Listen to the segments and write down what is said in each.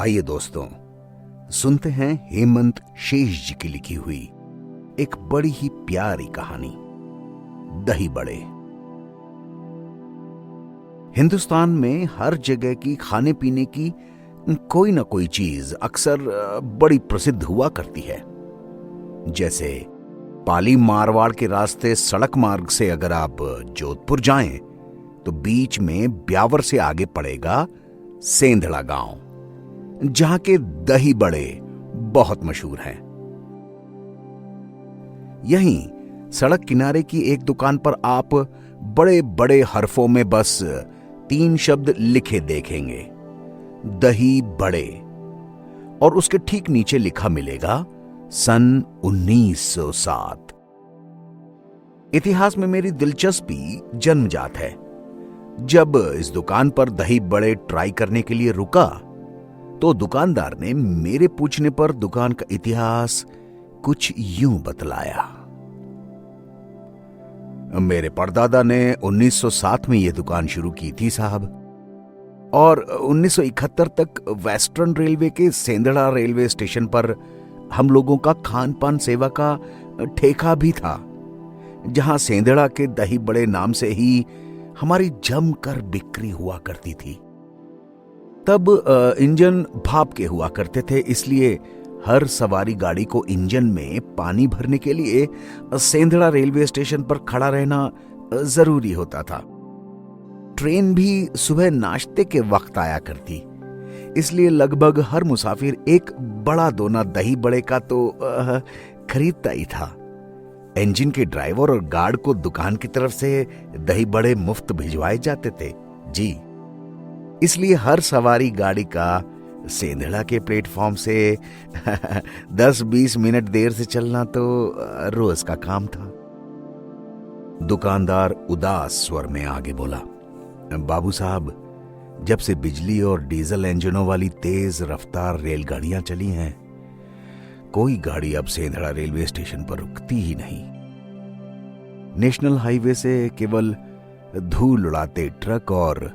आइए दोस्तों, सुनते हैं हेमंत शेष जी की लिखी हुई एक बड़ी ही प्यारी कहानी, दही बड़े। हिंदुस्तान में हर जगह की खाने पीने की कोई ना कोई चीज अक्सर बड़ी प्रसिद्ध हुआ करती है। जैसे पाली मारवाड़ के रास्ते सड़क मार्ग से अगर आप जोधपुर जाएं तो बीच में ब्यावर से आगे पड़ेगा सेंधड़ा गांव, जहां के दही बड़े बहुत मशहूर हैं। यहीं सड़क किनारे की एक दुकान पर आप बड़े बड़े हरफों में बस 3 शब्द लिखे देखेंगे, दही बड़े, और उसके ठीक नीचे लिखा मिलेगा सन 1907। इतिहास में मेरी दिलचस्पी जन्मजात है। जब इस दुकान पर दही बड़े ट्राई करने के लिए रुका तो दुकानदार ने मेरे पूछने पर दुकान का इतिहास कुछ यूं बतलाया। मेरे परदादा ने 1907 में यह दुकान शुरू की थी साहब, और 1971 तक वेस्टर्न रेलवे के सेंधड़ा रेलवे स्टेशन पर हम लोगों का खान पान सेवा का ठेका भी था, जहां सेंधड़ा के दही बड़े नाम से ही हमारी जमकर बिक्री हुआ करती थी। तब इंजन भाप के हुआ करते थे, इसलिए हर सवारी गाड़ी को इंजन में पानी भरने के लिए सेंधड़ा रेलवे स्टेशन पर खड़ा रहना जरूरी होता था। ट्रेन भी सुबह नाश्ते के वक्त आया करती, इसलिए लगभग हर मुसाफिर एक बड़ा दोना दही बड़े का तो खरीदता ही था। इंजन के ड्राइवर और गार्ड को दुकान की तरफ से दही बड़े मुफ्त भिजवाए जाते थे जी। इसलिए हर सवारी गाड़ी का सेंधड़ा के प्लेटफॉर्म से 10-20 मिनट देर से चलना तो रोज का काम था। दुकानदार उदास स्वर में आगे बोला, बाबू साहब, जब से बिजली और डीजल इंजनों वाली तेज रफ्तार रेलगाड़ियां चली हैं, कोई गाड़ी अब सेंधड़ा रेलवे स्टेशन पर रुकती ही नहीं। नेशनल हाईवे से केवल धूल उड़ाते ट्रक और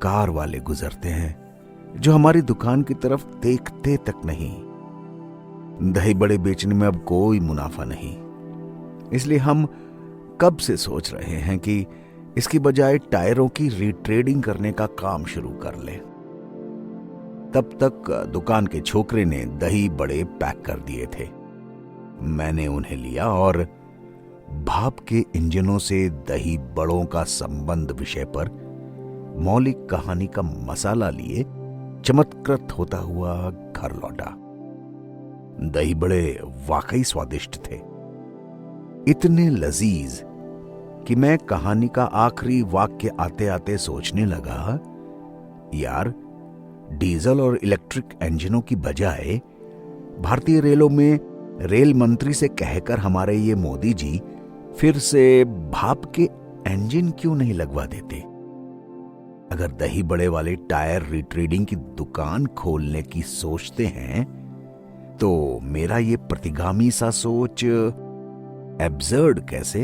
कार वाले गुजरते हैं, जो हमारी दुकान की तरफ देखते तक नहीं। दही बड़े बेचने में अब कोई मुनाफा नहीं, इसलिए हम कब से सोच रहे हैं कि इसकी बजाय टायरों की रिट्रेडिंग करने का काम शुरू कर लें। तब तक दुकान के छोकरे ने दही बड़े पैक कर दिए थे। मैंने उन्हें लिया और भाप के इंजनों से दही बड़ों का संबंध विषय पर मौलिक कहानी का मसाला लिए चमत्कृत होता हुआ घर लौटा। दही बड़े वाकई स्वादिष्ट थे, इतने लजीज कि मैं कहानी का आखिरी वाक्य आते आते सोचने लगा, यार, डीजल और इलेक्ट्रिक इंजनों की बजाय भारतीय रेलों में रेल मंत्री से कहकर हमारे ये मोदी जी फिर से भाप के इंजन क्यों नहीं लगवा देते। अगर दही बड़े वाले टायर रिट्रेडिंग की दुकान खोलने की सोचते हैं तो मेरा ये प्रतिगामी सा सोच एब्सर्ड कैसे